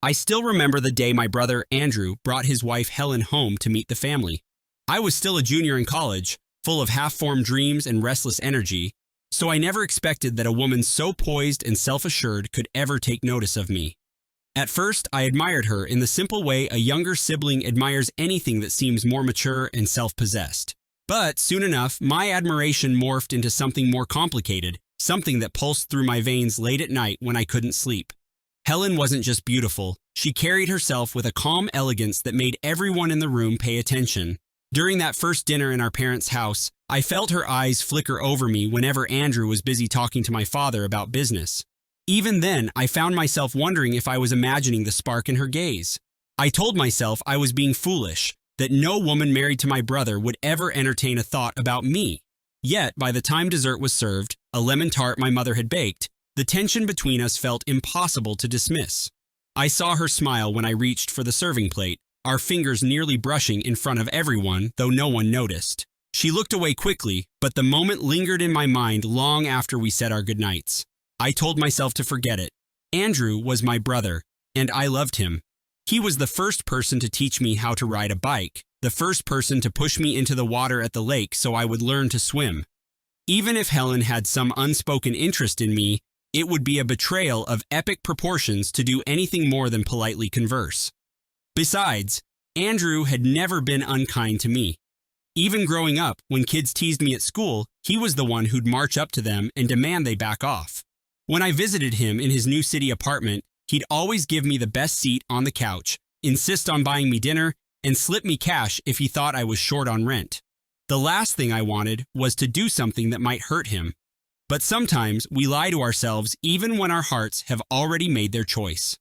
I still remember the day my brother Andrew brought his wife Helen home to meet the family. I was still a junior in college, full of half-formed dreams and restless energy, so I never expected that a woman so poised and self-assured could ever take notice of me. At first, I admired her in the simple way a younger sibling admires anything that seems more mature and self-possessed. But soon enough, my admiration morphed into something more complicated, something that pulsed through my veins late at night when I couldn't sleep. Helen wasn't just beautiful, she carried herself with a calm elegance that made everyone in the room pay attention. During that first dinner in our parents' house, I felt her eyes flicker over me whenever Andrew was busy talking to my father about business. Even then, I found myself wondering if I was imagining the spark in her gaze. I told myself I was being foolish, that no woman married to my brother would ever entertain a thought about me. Yet, by the time dessert was served, a lemon tart my mother had baked, the tension between us felt impossible to dismiss. I saw her smile when I reached for the serving plate, our fingers nearly brushing in front of everyone, though no one noticed. She looked away quickly, but the moment lingered in my mind long after we said our goodnights. I told myself to forget it. Andrew was my brother, and I loved him. He was the first person to teach me how to ride a bike, the first person to push me into the water at the lake so I would learn to swim. Even if Helen had some unspoken interest in me, it would be a betrayal of epic proportions to do anything more than politely converse. Besides, Andrew had never been unkind to me. Even growing up, when kids teased me at school, he was the one who'd march up to them and demand they back off. When I visited him in his new city apartment, he'd always give me the best seat on the couch, insist on buying me dinner, and slip me cash if he thought I was short on rent. The last thing I wanted was to do something that might hurt him. But sometimes we lie to ourselves even when our hearts have already made their choice.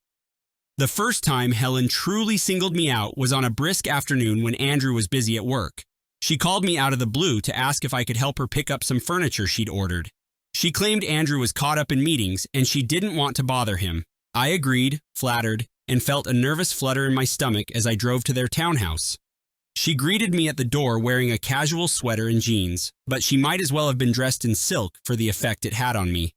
The first time Helen truly singled me out was on a brisk afternoon when Andrew was busy at work. She called me out of the blue to ask if I could help her pick up some furniture she'd ordered. She claimed Andrew was caught up in meetings and she didn't want to bother him. I agreed, flattered, and felt a nervous flutter in my stomach as I drove to their townhouse. She greeted me at the door wearing a casual sweater and jeans, but she might as well have been dressed in silk for the effect it had on me.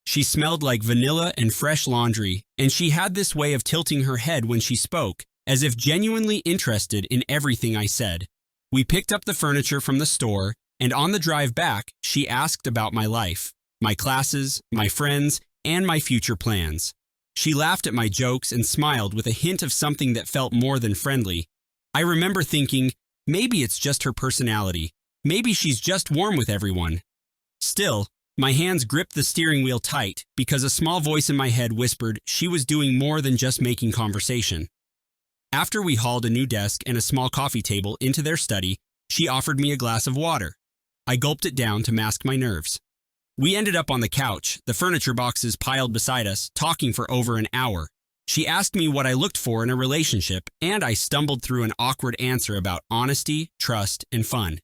She smelled like vanilla and fresh laundry, and she had this way of tilting her head when she spoke, as if genuinely interested in everything I said. We picked up the furniture from the store, and on the drive back, she asked about my life, my classes, my friends, and my future plans. She laughed at my jokes and smiled with a hint of something that felt more than friendly. I remember thinking, maybe it's just her personality. Maybe she's just warm with everyone. Still, my hands gripped the steering wheel tight because a small voice in my head whispered she was doing more than just making conversation. After we hauled a new desk and a small coffee table into their study, she offered me a glass of water. I gulped it down to mask my nerves. We ended up on the couch, the furniture boxes piled beside us, talking for over an hour. She asked me what I looked for in a relationship, and I stumbled through an awkward answer about honesty, trust, and fun.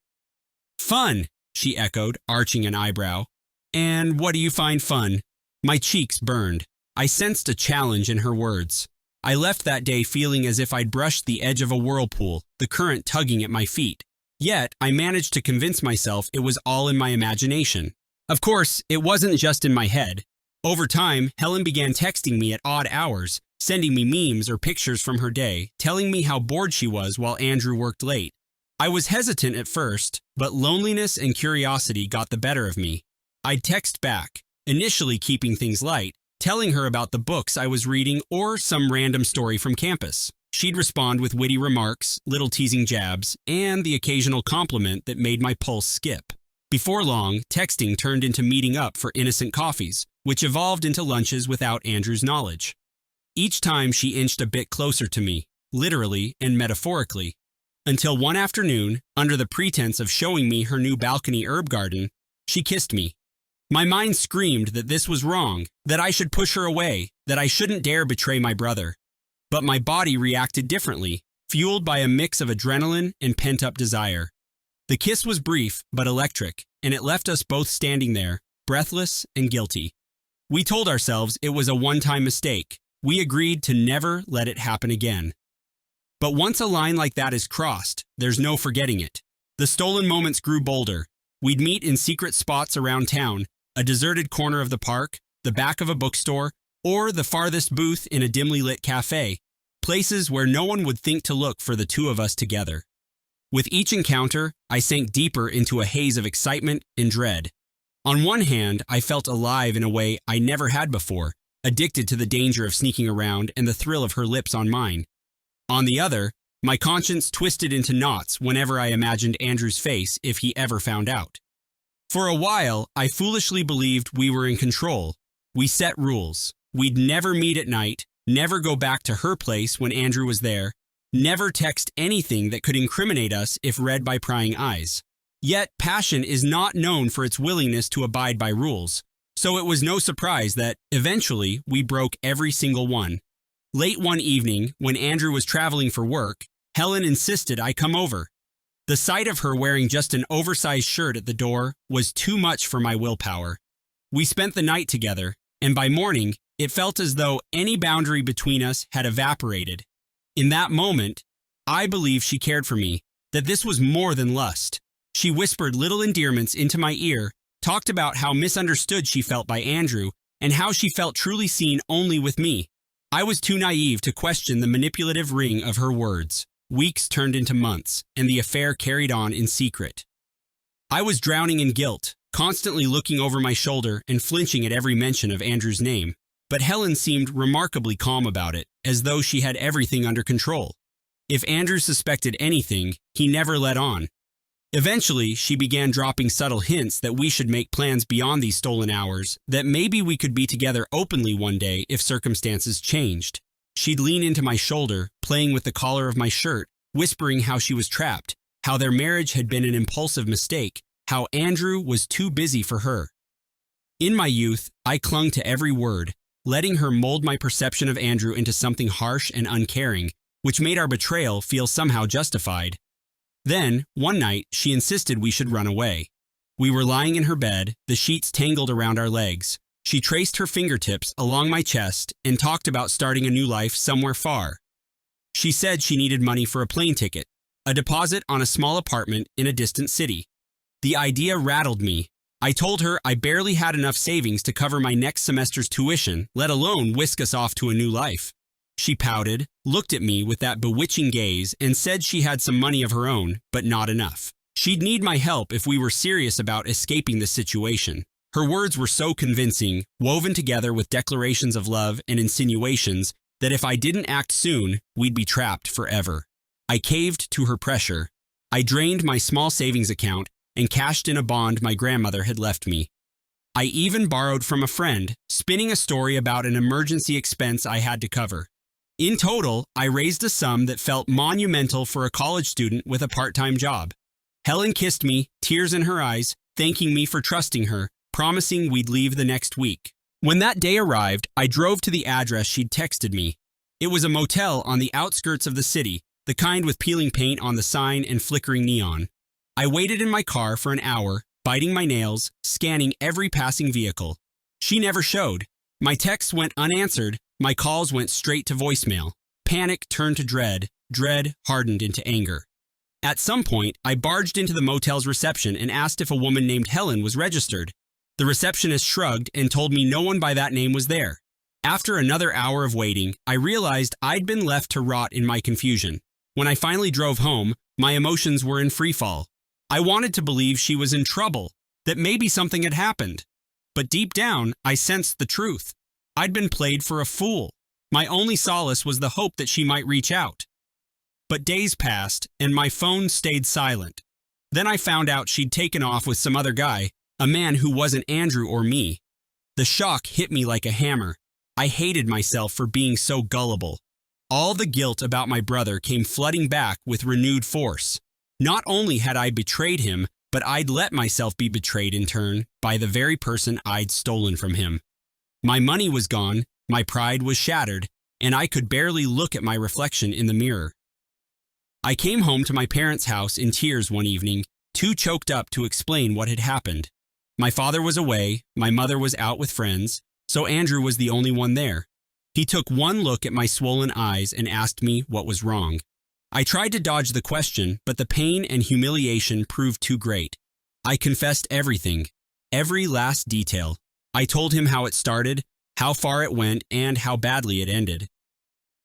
Fun, she echoed, arching an eyebrow. And what do you find fun? My cheeks burned. I sensed a challenge in her words. I left that day feeling as if I'd brushed the edge of a whirlpool, the current tugging at my feet. Yet, I managed to convince myself it was all in my imagination. Of course, it wasn't just in my head. Over time, Helen began texting me at odd hours, sending me memes or pictures from her day, telling me how bored she was while Andrew worked late. I was hesitant at first, but loneliness and curiosity got the better of me. I'd text back, initially keeping things light, telling her about the books I was reading or some random story from campus. She'd respond with witty remarks, little teasing jabs, and the occasional compliment that made my pulse skip. Before long, texting turned into meeting up for innocent coffees, which evolved into lunches without Andrew's knowledge. Each time she inched a bit closer to me, literally and metaphorically, until one afternoon, under the pretense of showing me her new balcony herb garden, she kissed me. My mind screamed that this was wrong, that I should push her away, that I shouldn't dare betray my brother. But my body reacted differently, fueled by a mix of adrenaline and pent-up desire. The kiss was brief but electric, and it left us both standing there, breathless and guilty. We told ourselves it was a one-time mistake. We agreed to never let it happen again. But once a line like that is crossed, there's no forgetting it. The stolen moments grew bolder. We'd meet in secret spots around town, a deserted corner of the park, the back of a bookstore, or the farthest booth in a dimly lit cafe, places where no one would think to look for the two of us together. With each encounter, I sank deeper into a haze of excitement and dread. On one hand, I felt alive in a way I never had before, addicted to the danger of sneaking around and the thrill of her lips on mine. On the other, my conscience twisted into knots whenever I imagined Andrew's face if he ever found out. For a while, I foolishly believed we were in control. We set rules. We'd never meet at night, never go back to her place when Andrew was there, never text anything that could incriminate us if read by prying eyes. Yet, passion is not known for its willingness to abide by rules, so it was no surprise that, eventually, we broke every single one. Late one evening, when Andrew was traveling for work, Helen insisted I come over. The sight of her wearing just an oversized shirt at the door was too much for my willpower. We spent the night together, and by morning, it felt as though any boundary between us had evaporated. In that moment, I believed she cared for me, that this was more than lust. She whispered little endearments into my ear, talked about how misunderstood she felt by Andrew, and how she felt truly seen only with me. I was too naive to question the manipulative ring of her words. Weeks turned into months, and the affair carried on in secret. I was drowning in guilt, constantly looking over my shoulder and flinching at every mention of Andrew's name. But Helen seemed remarkably calm about it, as though she had everything under control. If Andrew suspected anything, he never let on. Eventually, she began dropping subtle hints that we should make plans beyond these stolen hours, that maybe we could be together openly one day if circumstances changed. She'd lean into my shoulder, playing with the collar of my shirt, whispering how she was trapped, how their marriage had been an impulsive mistake, how Andrew was too busy for her. In my youth, I clung to every word, letting her mold my perception of Andrew into something harsh and uncaring, which made our betrayal feel somehow justified. Then, one night, she insisted we should run away. We were lying in her bed, the sheets tangled around our legs. She traced her fingertips along my chest and talked about starting a new life somewhere far. She said she needed money for a plane ticket, a deposit on a small apartment in a distant city. The idea rattled me. I told her I barely had enough savings to cover my next semester's tuition, let alone whisk us off to a new life. She pouted, looked at me with that bewitching gaze, and said she had some money of her own, but not enough. She'd need my help if we were serious about escaping the situation. Her words were so convincing, woven together with declarations of love and insinuations, that if I didn't act soon, we'd be trapped forever. I caved to her pressure. I drained my small savings account and cashed in a bond my grandmother had left me. I even borrowed from a friend, spinning a story about an emergency expense I had to cover. In total, I raised a sum that felt monumental for a college student with a part-time job. Helen kissed me, tears in her eyes, thanking me for trusting her, promising we'd leave the next week. When that day arrived, I drove to the address she'd texted me. It was a motel on the outskirts of the city, the kind with peeling paint on the sign and flickering neon. I waited in my car for an hour, biting my nails, scanning every passing vehicle. She never showed. My texts went unanswered, my calls went straight to voicemail. Panic turned to dread, dread hardened into anger. At some point, I barged into the motel's reception and asked if a woman named Helen was registered. The receptionist shrugged and told me no one by that name was there. After another hour of waiting, I realized I'd been left to rot in my confusion. When I finally drove home, my emotions were in freefall. I wanted to believe she was in trouble, that maybe something had happened. But deep down, I sensed the truth. I'd been played for a fool. My only solace was the hope that she might reach out. But days passed, and my phone stayed silent. Then I found out she'd taken off with some other guy, a man who wasn't Andrew or me. The shock hit me like a hammer. I hated myself for being so gullible. All the guilt about my brother came flooding back with renewed force. Not only had I betrayed him, but I'd let myself be betrayed in turn by the very person I'd stolen from him. My money was gone, my pride was shattered, and I could barely look at my reflection in the mirror. I came home to my parents' house in tears one evening, too choked up to explain what had happened. My father was away, my mother was out with friends, so Andrew was the only one there. He took one look at my swollen eyes and asked me what was wrong. I tried to dodge the question, but the pain and humiliation proved too great. I confessed everything, every last detail. I told him how it started, how far it went, and how badly it ended.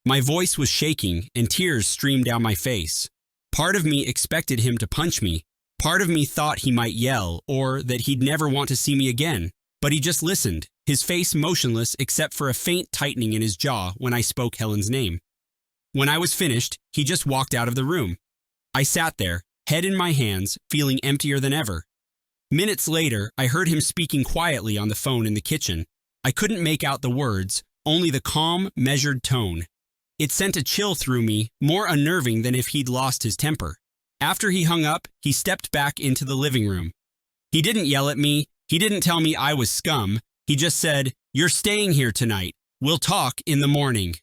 My voice was shaking and tears streamed down my face. Part of me expected him to punch me. Part of me thought he might yell or that he'd never want to see me again. But he just listened, his face motionless except for a faint tightening in his jaw when I spoke Helen's name. When I was finished, he just walked out of the room. I sat there, head in my hands, feeling emptier than ever. Minutes later, I heard him speaking quietly on the phone in the kitchen. I couldn't make out the words, only the calm, measured tone. It sent a chill through me, more unnerving than if he'd lost his temper. After he hung up, he stepped back into the living room. He didn't yell at me. He didn't tell me I was scum. He just said, "You're staying here tonight. We'll talk in the morning."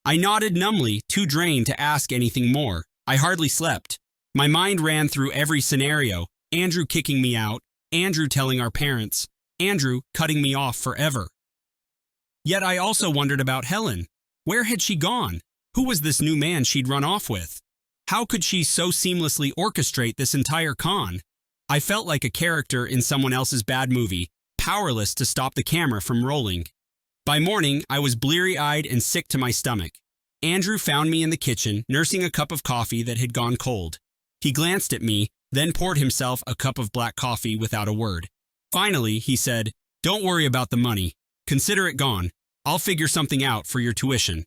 I nodded numbly, too drained to ask anything more. I hardly slept. My mind ran through every scenario. Andrew kicking me out, Andrew telling our parents, Andrew cutting me off forever. Yet I also wondered about Helen. Where had she gone? Who was this new man she'd run off with? How could she so seamlessly orchestrate this entire con? I felt like a character in someone else's bad movie, powerless to stop the camera from rolling. By morning, I was bleary-eyed and sick to my stomach. Andrew found me in the kitchen, nursing a cup of coffee that had gone cold. He glanced at me, then poured himself a cup of black coffee without a word. Finally, he said, "Don't worry about the money. Consider it gone. I'll figure something out for your tuition."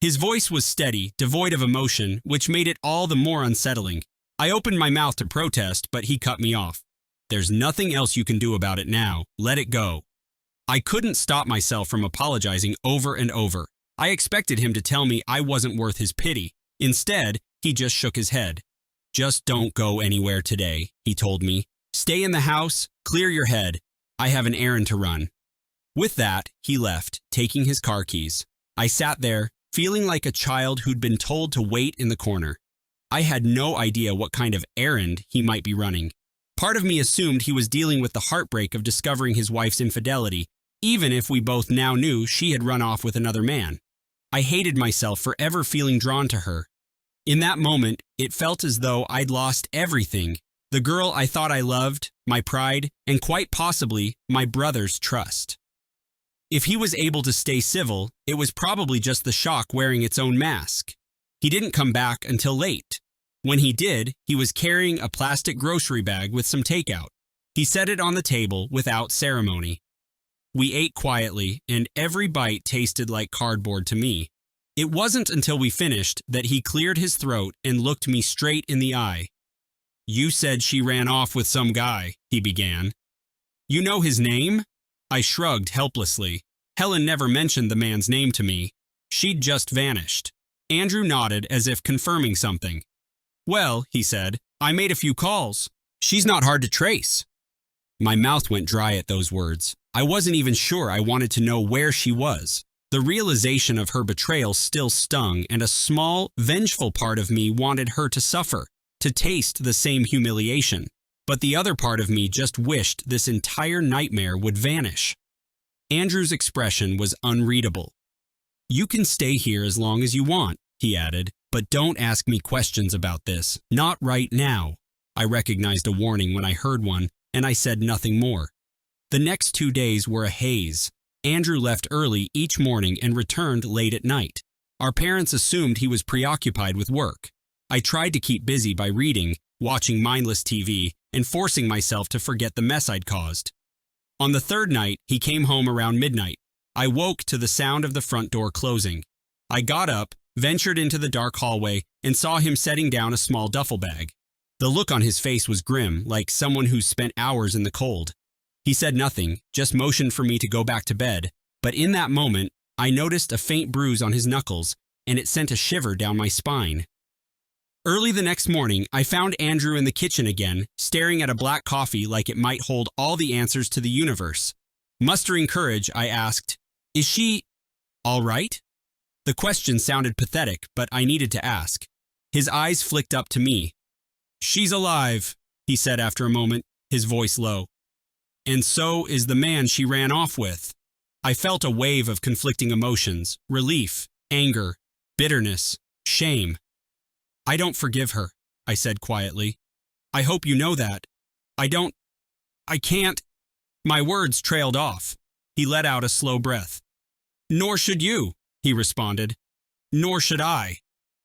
His voice was steady, devoid of emotion, which made it all the more unsettling. I opened my mouth to protest, but he cut me off. "There's nothing else you can do about it now. Let it go." I couldn't stop myself from apologizing over and over. I expected him to tell me I wasn't worth his pity. Instead, he just shook his head. "Just don't go anywhere today," he told me. "Stay in the house, clear your head. I have an errand to run." With that, he left, taking his car keys. I sat there, feeling like a child who'd been told to wait in the corner. I had no idea what kind of errand he might be running. Part of me assumed he was dealing with the heartbreak of discovering his wife's infidelity, even if we both now knew she had run off with another man. I hated myself for ever feeling drawn to her. In that moment, it felt as though I'd lost everything. The girl I thought I loved, my pride, and quite possibly my brother's trust. If he was able to stay civil, it was probably just the shock wearing its own mask. He didn't come back until late. When he did, he was carrying a plastic grocery bag with some takeout. He set it on the table without ceremony. We ate quietly, and every bite tasted like cardboard to me. It wasn't until we finished that he cleared his throat and looked me straight in the eye. "You said she ran off with some guy," he began. "You know his name?" I shrugged helplessly. Helen never mentioned the man's name to me. She'd just vanished. Andrew nodded as if confirming something. "Well," he said, "I made a few calls. She's not hard to trace." My mouth went dry at those words. I wasn't even sure I wanted to know where she was. The realization of her betrayal still stung, and a small, vengeful part of me wanted her to suffer, to taste the same humiliation. But the other part of me just wished this entire nightmare would vanish. Andrew's expression was unreadable. "You can stay here as long as you want," he added, "but don't ask me questions about this. Not right now." I recognized a warning when I heard one, and I said nothing more. The next 2 days were a haze. Andrew left early each morning and returned late at night. Our parents assumed he was preoccupied with work. I tried to keep busy by reading, watching mindless TV, and forcing myself to forget the mess I'd caused. On the third night, he came home around midnight. I woke to the sound of the front door closing. I got up, ventured into the dark hallway, and saw him setting down a small duffel bag. The look on his face was grim, like someone who's spent hours in the cold. He said nothing, just motioned for me to go back to bed, but in that moment, I noticed a faint bruise on his knuckles, and it sent a shiver down my spine. Early the next morning, I found Andrew in the kitchen again, staring at a black coffee like it might hold all the answers to the universe. Mustering courage, I asked, "Is she all right?" The question sounded pathetic, but I needed to ask. His eyes flicked up to me. "She's alive," he said after a moment, his voice low. "And so is the man she ran off with." I felt a wave of conflicting emotions: relief, anger, bitterness, shame. "I don't forgive her," I said quietly. "I hope you know that. I can't." My words trailed off. He let out a slow breath. "Nor should you," he responded. Nor should I.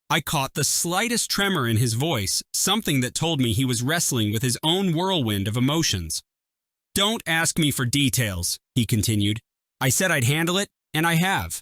I caught the slightest tremor in his voice, something that told me he was wrestling with his own whirlwind of emotions. Don't ask me for details, he continued. I said I'd handle it, and I have.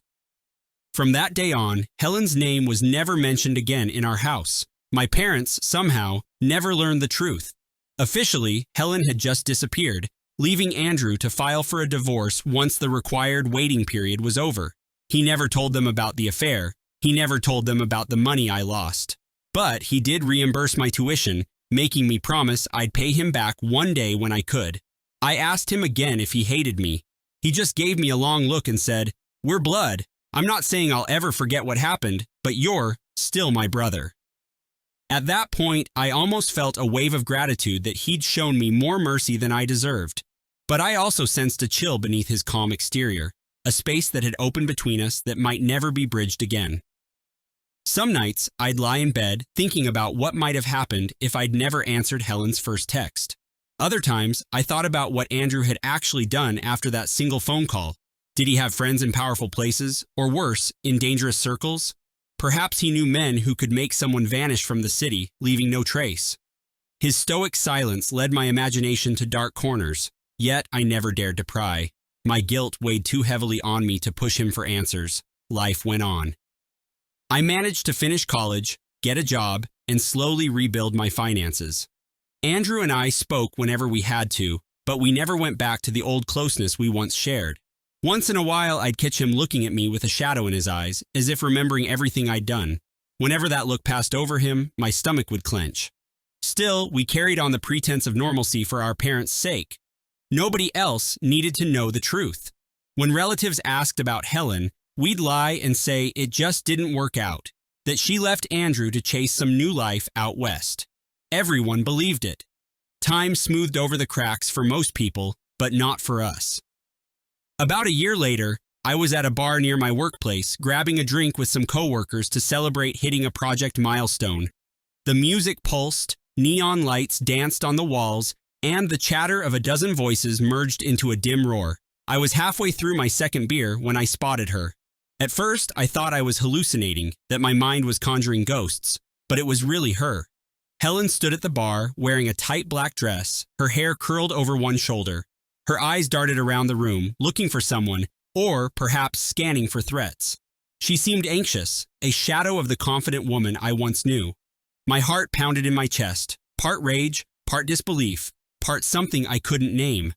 From that day on, Helen's name was never mentioned again in our house. My parents, somehow, never learned the truth. Officially, Helen had just disappeared, leaving Andrew to file for a divorce once the required waiting period was over. He never told them about the affair. He never told them about the money I lost. But he did reimburse my tuition, making me promise I'd pay him back one day when I could. I asked him again if he hated me. He just gave me a long look and said, "We're blood. I'm not saying I'll ever forget what happened, but you're still my brother." At that point, I almost felt a wave of gratitude that he'd shown me more mercy than I deserved. But I also sensed a chill beneath his calm exterior, a space that had opened between us that might never be bridged again. Some nights, I'd lie in bed thinking about what might have happened if I'd never answered Helen's first text. Other times, I thought about what Andrew had actually done after that single phone call. Did he have friends in powerful places, or worse, in dangerous circles? Perhaps he knew men who could make someone vanish from the city, leaving no trace. His stoic silence led my imagination to dark corners, yet I never dared to pry. My guilt weighed too heavily on me to push him for answers. Life went on. I managed to finish college, get a job, and slowly rebuild my finances. Andrew and I spoke whenever we had to, but we never went back to the old closeness we once shared. Once in a while, I'd catch him looking at me with a shadow in his eyes, as if remembering everything I'd done. Whenever that look passed over him, my stomach would clench. Still, we carried on the pretense of normalcy for our parents' sake. Nobody else needed to know the truth. When relatives asked about Helen, we'd lie and say it just didn't work out, that she left Andrew to chase some new life out west. Everyone believed it. Time smoothed over the cracks for most people, but not for us. About a year later, I was at a bar near my workplace, grabbing a drink with some coworkers to celebrate hitting a project milestone. The music pulsed, neon lights danced on the walls, and the chatter of a dozen voices merged into a dim roar. I was halfway through my second beer when I spotted her. At first, I thought I was hallucinating, that my mind was conjuring ghosts, but it was really her. Helen stood at the bar, wearing a tight black dress, her hair curled over one shoulder. Her eyes darted around the room, looking for someone, or perhaps scanning for threats. She seemed anxious, a shadow of the confident woman I once knew. My heart pounded in my chest, part rage, part disbelief, part something I couldn't name.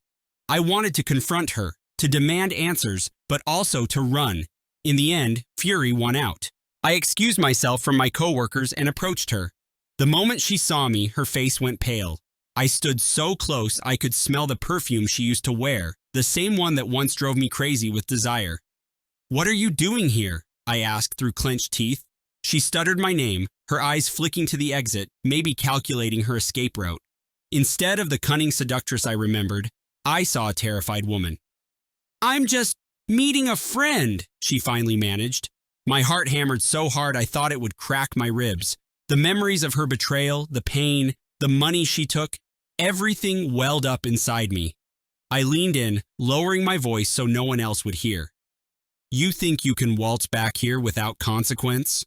I wanted to confront her, to demand answers, but also to run. In the end, fury won out. I excused myself from my coworkers and approached her. The moment she saw me, her face went pale. I stood so close I could smell the perfume she used to wear, the same one that once drove me crazy with desire. "What are you doing here?" I asked through clenched teeth. She stuttered my name, her eyes flicking to the exit, maybe calculating her escape route. Instead of the cunning seductress I remembered, I saw a terrified woman. "I'm just meeting a friend," she finally managed. My heart hammered so hard I thought it would crack my ribs. The memories of her betrayal, the pain, the money she took, everything welled up inside me. I leaned in, lowering my voice so no one else would hear. "You think you can waltz back here without consequence?"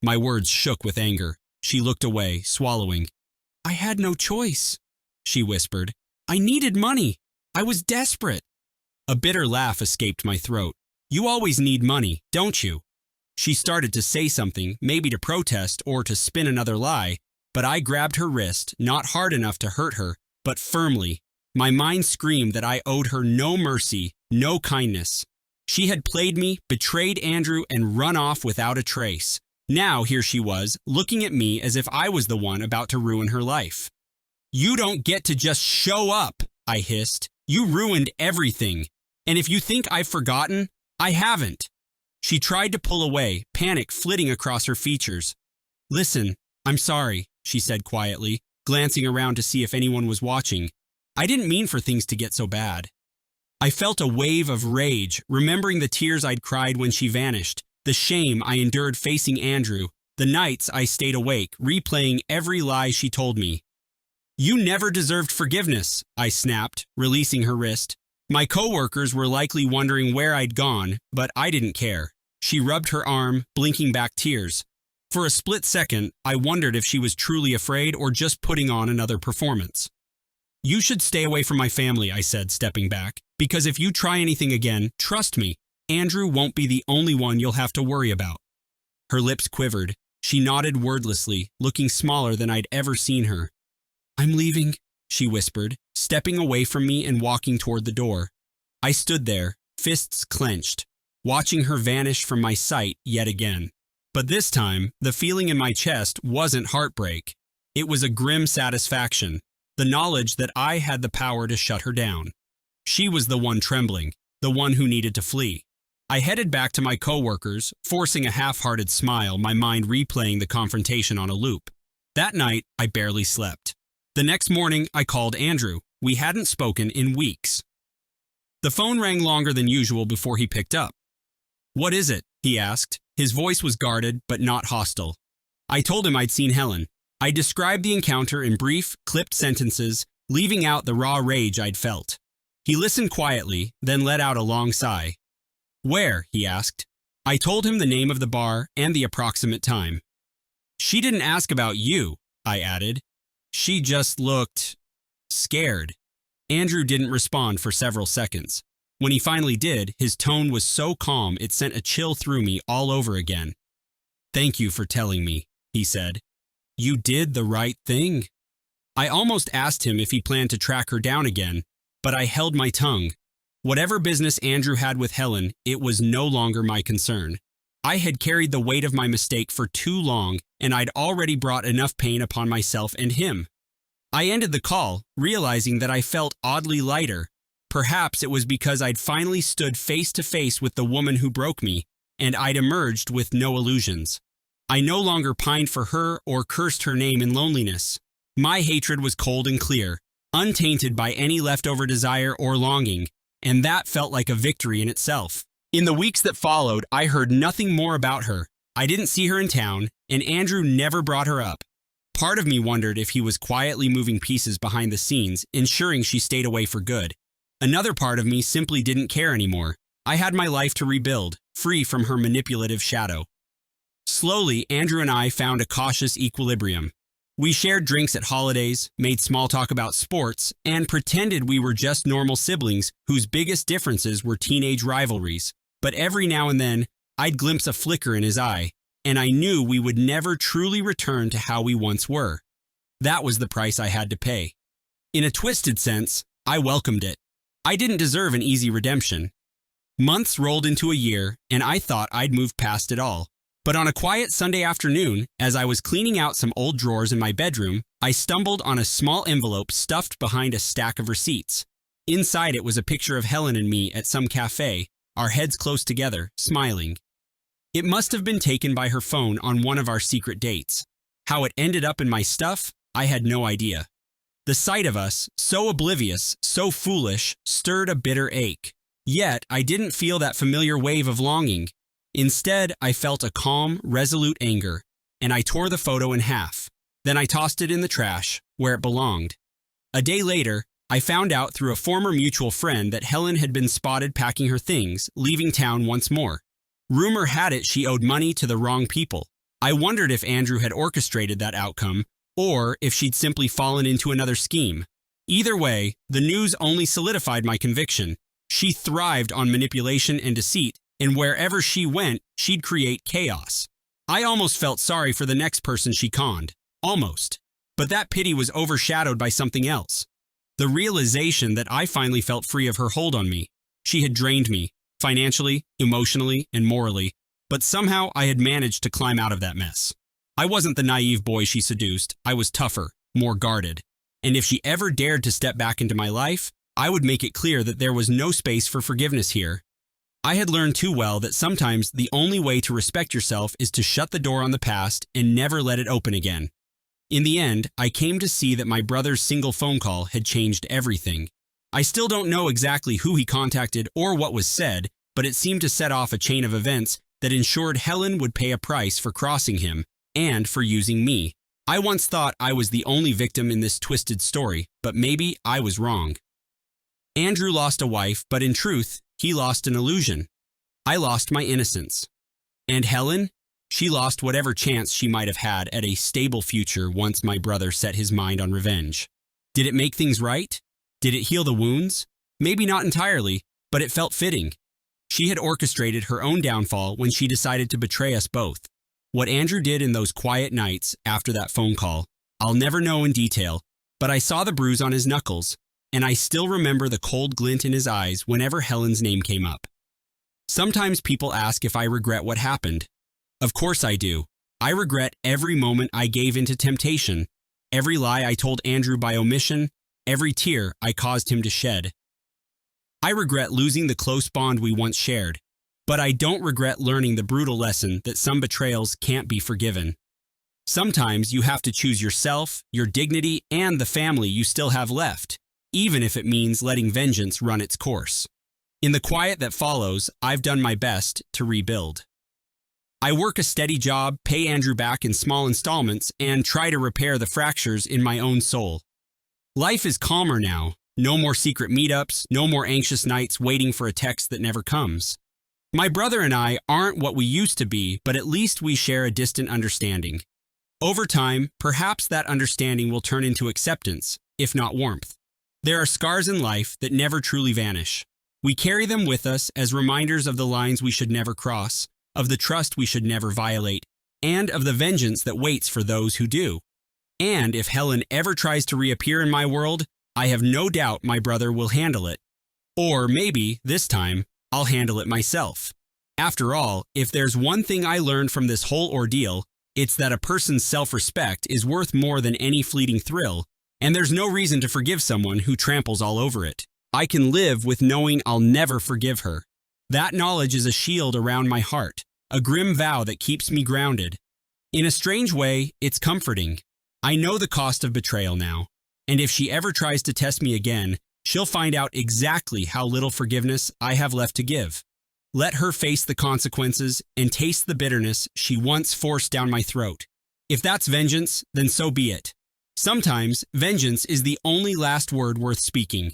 My words shook with anger. She looked away, swallowing. "I had no choice," she whispered. "I needed money. I was desperate." A bitter laugh escaped my throat. "You always need money, don't you?" She started to say something, maybe to protest or to spin another lie, but I grabbed her wrist, not hard enough to hurt her, but firmly. My mind screamed that I owed her no mercy, no kindness. She had played me, betrayed Andrew, and run off without a trace. Now here she was, looking at me as if I was the one about to ruin her life. "You don't get to just show up," I hissed. "You ruined everything. And if you think I've forgotten, I haven't." She tried to pull away, panic flitting across her features. "Listen, I'm sorry," she said quietly, glancing around to see if anyone was watching. "I didn't mean for things to get so bad." I felt a wave of rage, remembering the tears I'd cried when she vanished, the shame I endured facing Andrew, the nights I stayed awake, replaying every lie she told me. "You never deserved forgiveness," I snapped, releasing her wrist. My coworkers were likely wondering where I'd gone, but I didn't care. She rubbed her arm, blinking back tears. For a split second, I wondered if she was truly afraid or just putting on another performance. "You should stay away from my family," I said, stepping back, "because if you try anything again, trust me, Andrew won't be the only one you'll have to worry about." Her lips quivered. She nodded wordlessly, looking smaller than I'd ever seen her. "I'm leaving," she whispered, stepping away from me and walking toward the door. I stood there, fists clenched, watching her vanish from my sight yet again. But this time, the feeling in my chest wasn't heartbreak. It was a grim satisfaction, the knowledge that I had the power to shut her down. She was the one trembling, the one who needed to flee. I headed back to my coworkers, forcing a half-hearted smile, my mind replaying the confrontation on a loop. That night, I barely slept. The next morning, I called Andrew. We hadn't spoken in weeks. The phone rang longer than usual before he picked up. "What is it?" he asked. His voice was guarded, but not hostile. I told him I'd seen Helen. I described the encounter in brief, clipped sentences, leaving out the raw rage I'd felt. He listened quietly, then let out a long sigh. "Where?" he asked. I told him the name of the bar and the approximate time. "She didn't ask about you," I added. "She just looked scared." Andrew didn't respond for several seconds. When he finally did, his tone was so calm it sent a chill through me all over again. "Thank you for telling me," he said. "You did the right thing." I almost asked him if he planned to track her down again, but I held my tongue. Whatever business Andrew had with Helen, it was no longer my concern. I had carried the weight of my mistake for too long, and I'd already brought enough pain upon myself and him. I ended the call, realizing that I felt oddly lighter. Perhaps it was because I'd finally stood face to face with the woman who broke me, and I'd emerged with no illusions. I no longer pined for her or cursed her name in loneliness. My hatred was cold and clear, untainted by any leftover desire or longing, and that felt like a victory in itself. In the weeks that followed, I heard nothing more about her. I didn't see her in town, and Andrew never brought her up. Part of me wondered if he was quietly moving pieces behind the scenes, ensuring she stayed away for good. Another part of me simply didn't care anymore. I had my life to rebuild, free from her manipulative shadow. Slowly, Andrew and I found a cautious equilibrium. We shared drinks at holidays, made small talk about sports, and pretended we were just normal siblings whose biggest differences were teenage rivalries. But every now and then, I'd glimpse a flicker in his eye, and I knew we would never truly return to how we once were. That was the price I had to pay. In a twisted sense, I welcomed it. I didn't deserve an easy redemption. Months rolled into a year, and I thought I'd moved past it all. But on a quiet Sunday afternoon, as I was cleaning out some old drawers in my bedroom, I stumbled on a small envelope stuffed behind a stack of receipts. Inside it was a picture of Helen and me at some cafe, our heads close together, smiling. It must have been taken by her phone on one of our secret dates. How it ended up in my stuff, I had no idea. The sight of us, so oblivious, so foolish, stirred a bitter ache. Yet, I didn't feel that familiar wave of longing. Instead, I felt a calm, resolute anger, and I tore the photo in half. Then I tossed it in the trash, where it belonged. A day later, I found out through a former mutual friend that Helen had been spotted packing her things, leaving town once more. Rumor had it she owed money to the wrong people. I wondered if Andrew had orchestrated that outcome, or if she'd simply fallen into another scheme. Either way, the news only solidified my conviction. She thrived on manipulation and deceit, and wherever she went, she'd create chaos. I almost felt sorry for the next person she conned. Almost. But that pity was overshadowed by something else. The realization that I finally felt free of her hold on me. She had drained me, financially, emotionally, and morally, but somehow I had managed to climb out of that mess. I wasn't the naive boy she seduced. I was tougher, more guarded. And if she ever dared to step back into my life, I would make it clear that there was no space for forgiveness here. I had learned too well that sometimes the only way to respect yourself is to shut the door on the past and never let it open again. In the end, I came to see that my brother's single phone call had changed everything. I still don't know exactly who he contacted or what was said, but it seemed to set off a chain of events that ensured Helen would pay a price for crossing him and for using me. I once thought I was the only victim in this twisted story, but maybe I was wrong. Andrew lost a wife, but in truth, he lost an illusion. I lost my innocence. And Helen? She lost whatever chance she might have had at a stable future once my brother set his mind on revenge. Did it make things right? Did it heal the wounds? Maybe not entirely, but it felt fitting. She had orchestrated her own downfall when she decided to betray us both. What Andrew did in those quiet nights after that phone call, I'll never know in detail, but I saw the bruise on his knuckles, and I still remember the cold glint in his eyes whenever Helen's name came up. Sometimes people ask if I regret what happened. Of course I do. I regret every moment I gave into temptation, every lie I told Andrew by omission, every tear I caused him to shed. I regret losing the close bond we once shared, but I don't regret learning the brutal lesson that some betrayals can't be forgiven. Sometimes you have to choose yourself, your dignity, and the family you still have left, even if it means letting vengeance run its course. In the quiet that follows, I've done my best to rebuild. I work a steady job, pay Andrew back in small installments, and try to repair the fractures in my own soul. Life is calmer now. No more secret meetups, no more anxious nights waiting for a text that never comes. My brother and I aren't what we used to be, but at least we share a distant understanding. Over time, perhaps that understanding will turn into acceptance, if not warmth. There are scars in life that never truly vanish. We carry them with us as reminders of the lines we should never cross, of the trust we should never violate, and of the vengeance that waits for those who do. And if Helen ever tries to reappear in my world, I have no doubt my brother will handle it. Or maybe, this time, I'll handle it myself. After all, if there's one thing I learned from this whole ordeal, it's that a person's self-respect is worth more than any fleeting thrill, and there's no reason to forgive someone who tramples all over it. I can live with knowing I'll never forgive her. That knowledge is a shield around my heart, a grim vow that keeps me grounded. In a strange way, it's comforting. I know the cost of betrayal now, and if she ever tries to test me again, she'll find out exactly how little forgiveness I have left to give. Let her face the consequences and taste the bitterness she once forced down my throat. If that's vengeance, then so be it. Sometimes, vengeance is the only last word worth speaking.